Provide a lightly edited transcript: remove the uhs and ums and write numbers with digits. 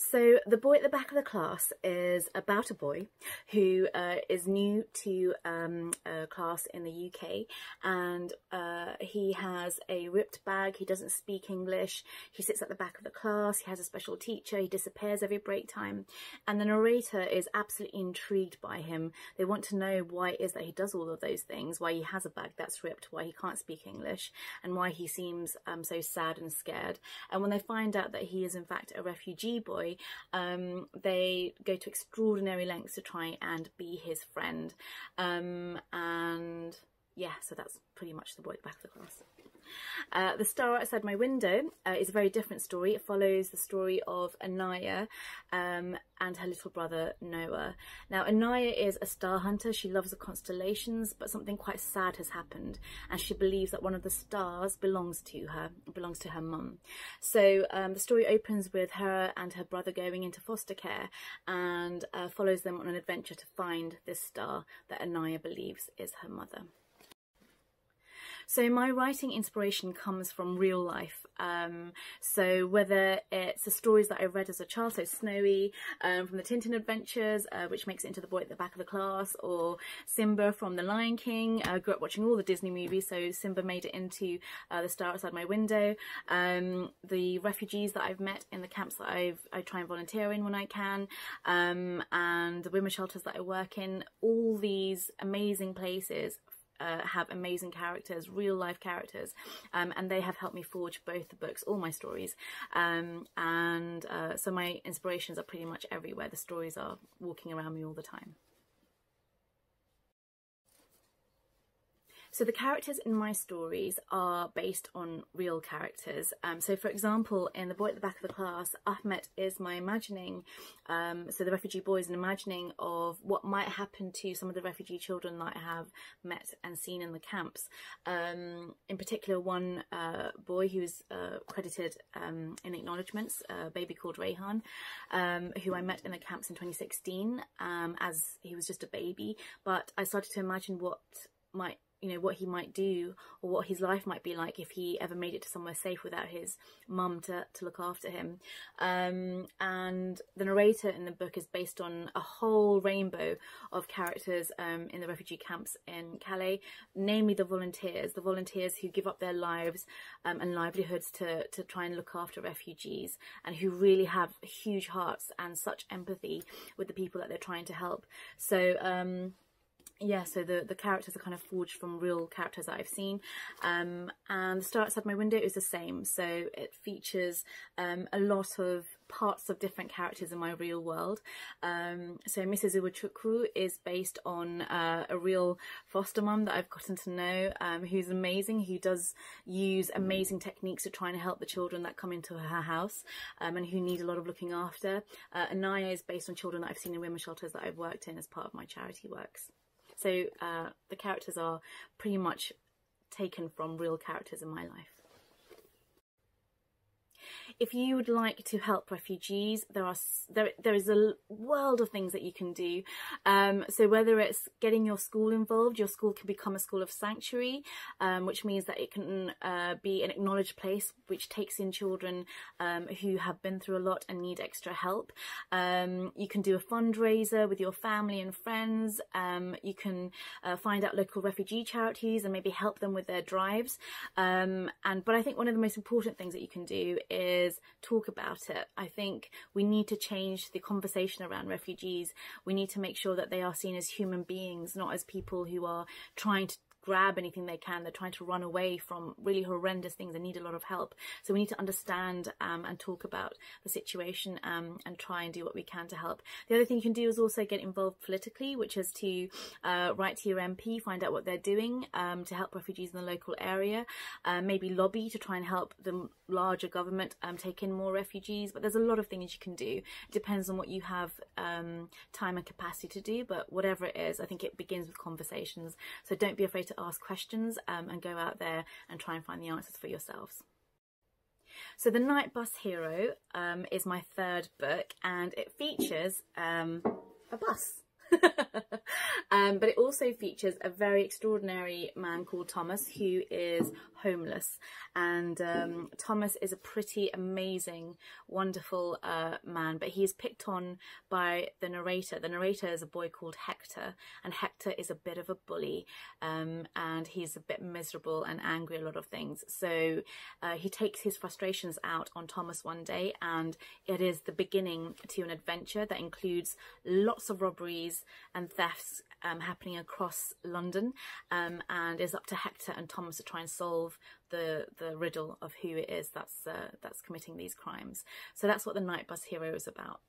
So the boy at the back of the class is about a boy who is new to a class in the UK, and he has a ripped bag. He doesn't speak English. He sits at the back of the class. He has a special teacher. He disappears every break time, and the narrator is absolutely intrigued by him. They want to know why it is that he does all of those things, why he has a bag that's ripped, why he can't speak English, and why he seems so sad and scared. And when they find out that he is in fact a refugee boy, they go to extraordinary lengths to try and be his friend. And yeah, so that's pretty much the boy at the back of the class. The Star Outside My Window is a very different story. It follows the story of Anaya and her little brother Noah. Now, Anaya is a star hunter. She loves the constellations, but something quite sad has happened, and she believes that one of the stars belongs to her mum. So the story opens with her and her brother going into foster care, and follows them on an adventure to find this star that Anaya believes is her mother. So my writing inspiration comes from real life. So whether it's the stories that I read as a child, so Snowy from the Tintin Adventures, which makes it into The Boy at the Back of the Class, or Simba from The Lion King. I grew up watching all the Disney movies, so Simba made it into The Star Outside My Window. The refugees that I've met in the camps that I try and volunteer in when I can, and the women's shelters that I work in, all these amazing places have amazing characters, real life characters, and they have helped me forge both the books, all my stories, so my inspirations are pretty much everywhere. The stories are walking around me all the time. So the characters in my stories are based on real characters. So for example, in The Boy at the Back of the Class, Ahmet is my imagining, so the refugee boy is an imagining of what might happen to some of the refugee children that I have met and seen in the camps. In particular, one boy who's credited in acknowledgements, a baby called Rayhan, who I met in the camps in 2016 as he was just a baby, but I started to imagine what he might do, or what his life might be like if he ever made it to somewhere safe without his mum to look after him. And the narrator in the book is based on a whole rainbow of characters in the refugee camps in Calais, namely the volunteers who give up their lives and livelihoods to try and look after refugees, and who really have huge hearts and such empathy with the people that they're trying to help. So yeah, so the characters are kind of forged from real characters that I've seen, and The Star Outside My Window is the same. So it features a lot of parts of different characters in my real world. So Mrs. Iwachukwu is based on a real foster mum that I've gotten to know, who's amazing, who does use amazing techniques to try and help the children that come into her house, and who need a lot of looking after. Anaya is based on children that I've seen in women's shelters that I've worked in as part of my charity works. So the characters are pretty much taken from real characters in my life. If you would like to help refugees, there is a world of things that you can do. So whether it's getting your school involved, your school can become a school of sanctuary, which means that it can be an acknowledged place which takes in children who have been through a lot and need extra help. You can do a fundraiser with your family and friends. You can find out local refugee charities and maybe help them with their drives. But I think one of the most important things that you can do is talk about it. I think we need to change the conversation around refugees. We need to make sure that they are seen as human beings, not as people who are trying to grab anything they can. They're trying to run away from really horrendous things and need a lot of help. So we need to understand and talk about the situation and try and do what we can to help. The other thing you can do is also get involved politically, which is to write to your MP, find out what they're doing to help refugees in the local area, maybe lobby to try and help the larger government take in more refugees. But there's a lot of things you can do. It depends on what you have time and capacity to do, but whatever it is, I think it begins with conversations. So don't be afraid to ask questions and go out there and try and find the answers for yourselves. So The Night Bus Hero is my third book, and it features a bus. But it also features a very extraordinary man called Thomas, who is homeless. And Thomas is a pretty amazing, wonderful man, but he's picked on by the narrator. The narrator is a boy called Hector, and Hector is a bit of a bully, and he's a bit miserable and angry a lot of things. So he takes his frustrations out on Thomas one day, and it is the beginning to an adventure that includes lots of robberies and thefts happening across London, and it's up to Hector and Thomas to try and solve the riddle of who it is that's committing these crimes. So that's what the Night Bus Hero is about.